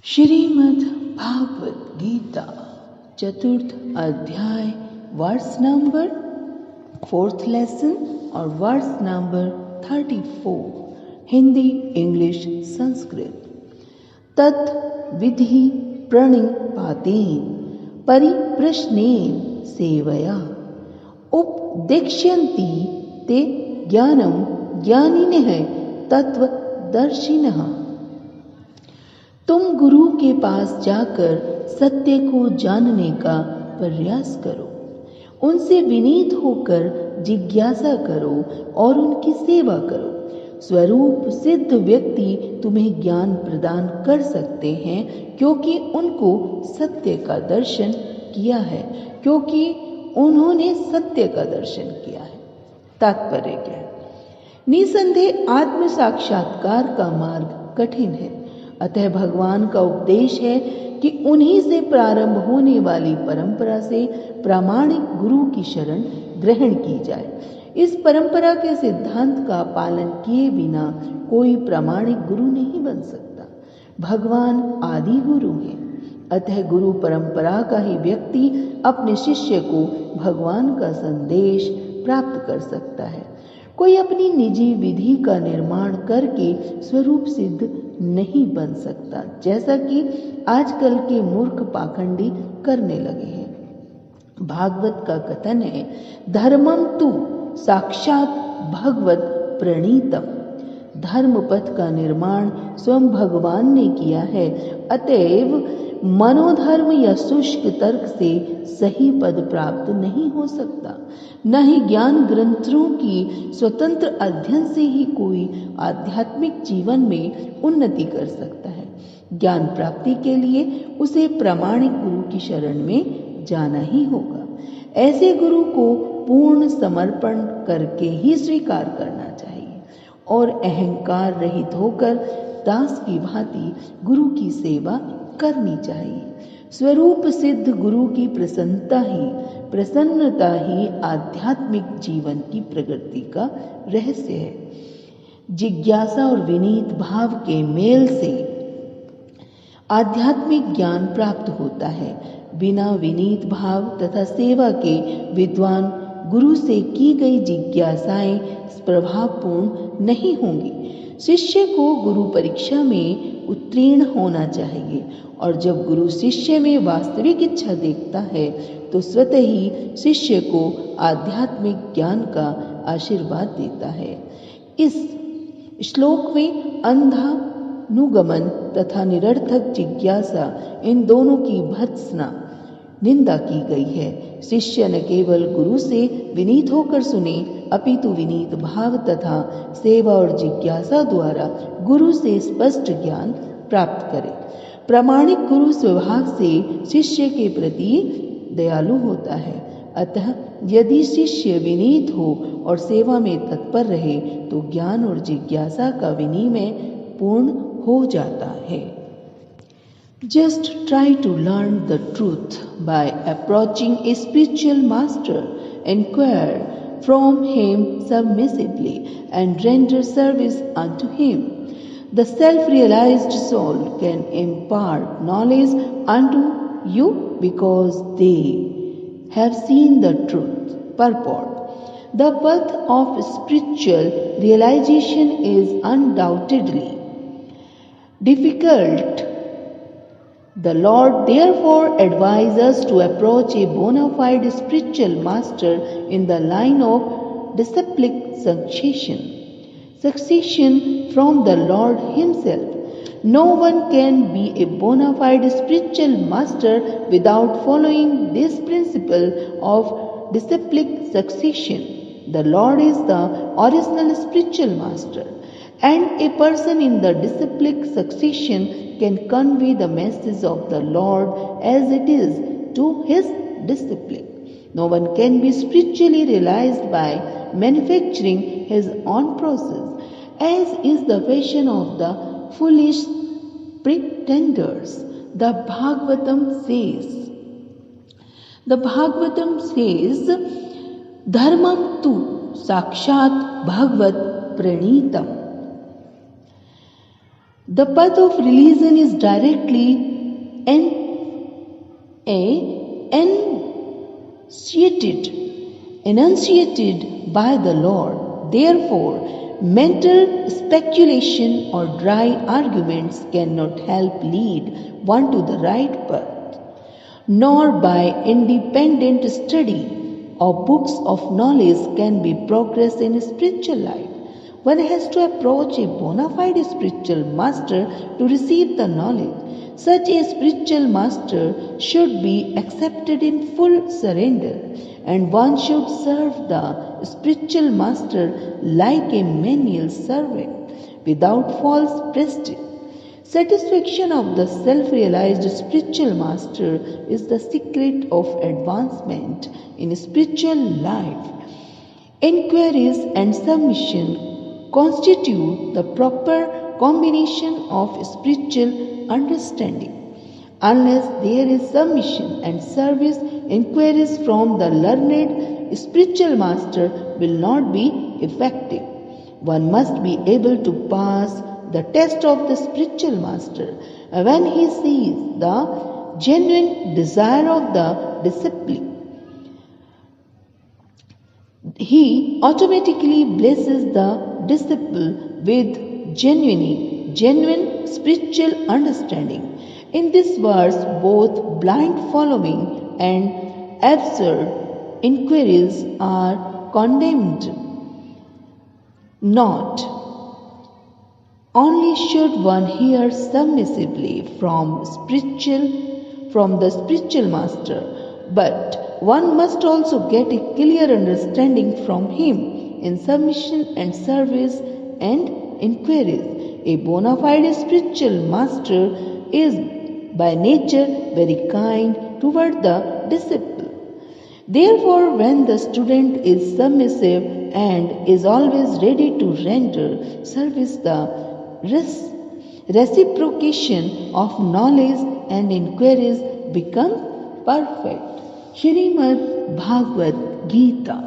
श्रीमद् भागवत गीता चतुर्थ अध्याय verse number 4th lesson और verse number 34 Hindi English Sanskrit. तत् विधि प्रणिपातेन परिप्रश्नेन सेवया उपदेक्ष्यन्ति ते ज्ञानं ज्ञानिनः तत्वदर्शिनः। तुम गुरु के पास जाकर सत्य को जानने का प्रयास करो, उनसे विनीत होकर जिज्ञासा करो और उनकी सेवा करो। स्वरूप सिद्ध व्यक्ति तुम्हें ज्ञान प्रदान कर सकते हैं क्योंकि उनको सत्य का दर्शन किया है, क्योंकि उन्होंने सत्य का दर्शन किया है। तात्पर्य क्या है? निसंदेह आत्म साक्षात्कार का मार्ग कठिन है, अतः भगवान का उपदेश है कि उन्हीं से प्रारंभ होने वाली परंपरा से प्रामाणिक गुरु की शरण ग्रहण की जाए। इस परंपरा के सिद्धांत का पालन किए बिना कोई प्रामाणिक गुरु नहीं बन सकता। भगवान आदि गुरु हैं, अतः गुरु परंपरा का ही व्यक्ति अपने शिष्य को भगवान का संदेश प्राप्त कर सकता है। कोई अपनी निजी विधि का निर्माण करके स्वरूप सिद्ध नहीं बन सकता, जैसा कि आजकल के मूर्ख पाखंडी करने लगे हैं। भागवत का कथन है, धर्मम तु साक्षात भगवत प्रणीतम। धर्म पथ का निर्माण स्वयं भगवान ने किया है, अतएव मनोधर्म या शुष्क तर्क से सही पद प्राप्त नहीं हो सकता। न ही ज्ञान ग्रंथों की स्वतंत्र अध्ययन से ही कोई आध्यात्मिक जीवन में उन्नति कर सकता है। ज्ञान प्राप्ति के लिए उसे प्रामाणिक गुरु की शरण में जाना ही होगा। ऐसे गुरु को पूर्ण समर्पण करके ही स्वीकार करना चाहिए और अहंकार रहित होकर दास की भांति गुरु की सेवा करनी चाहिए। स्वरूप सिद्ध गुरु की प्रसन्नता ही आध्यात्मिक जीवन की प्रगति का रहस्य है। जिज्ञासा और विनीत भाव के मेल से आध्यात्मिक ज्ञान प्राप्त होता है। बिना विनीत भाव तथा सेवा के विद्वान गुरु से की गई जिज्ञासाएं प्रभावपूर्ण नहीं होंगी। शिष्य को गुरु परीक्षा में उत्तीर्ण होना चाहिए और जब गुरु शिष्य में वास्तविक इच्छा देखता है तो स्वतः ही शिष्य को आध्यात्मिक ज्ञान का आशीर्वाद देता है। इस श्लोक में अंधानुगमन तथा निरर्थक जिज्ञासा इन दोनों की भत्सना निंदा की गई है। शिष्य न केवल गुरु से विनीत होकर सुने, अपितु विनीत भाव तथा सेवा और जिज्ञासा द्वारा गुरु से स्पष्ट ज्ञान प्राप्त करे। प्रामाणिक गुरु स्वभाव से शिष्य के प्रति दयालु होता है, अतः यदि शिष्य विनीत हो और सेवा में तत्पर रहे तो ज्ञान और जिज्ञासा का विनिमय पूर्ण हो जाता है। Just try to learn the truth by approaching a spiritual master, inquire from him submissively and render service unto him. The self-realized soul can impart knowledge unto you because they have seen the truth. Purport: the path of spiritual realization is undoubtedly difficult. The Lord therefore advises us to approach a bona fide spiritual master in the line of disciplic succession from the Lord himself. No one can be a bona fide spiritual master without following this principle of disciplic succession. The Lord is the original spiritual master, and a person in the disciplic succession can convey the message of the Lord as it is to his disciple. No one can be spiritually realized by manufacturing his own process, as is the fashion of the foolish pretenders. The Bhagavatam says, Dharmam tu sakshat bhagavat pranitam. The path of religion is directly enunciated by the Lord. Therefore, mental speculation or dry arguments cannot help lead one to the right path, nor by independent study of books of knowledge can be progress in spiritual life. One has to approach a bona fide spiritual master to receive the knowledge. Such a spiritual master should be accepted in full surrender, and one should serve the spiritual master like a menial servant without false prestige. Satisfaction of the self-realized spiritual master is the secret of advancement in spiritual life. Inquiries and submission constitute the proper combination of spiritual understanding. Unless there is submission and service, inquiries from the learned spiritual master will not be effective. One must be able to pass the test of the spiritual master. When he sees the genuine desire of the disciple, he automatically blesses the disciple with genuine spiritual understanding. In this verse, both blind following and absurd inquiries are condemned. Not only should one hear submissively from the spiritual master, but one must also get a clear understanding from him in submission and service and inquiries. A bona fide spiritual master is by nature very kind toward the disciple. Therefore, when the student is submissive and is always ready to render service, the reciprocation of knowledge and inquiries become perfect. Shrimad Bhagavad Gita.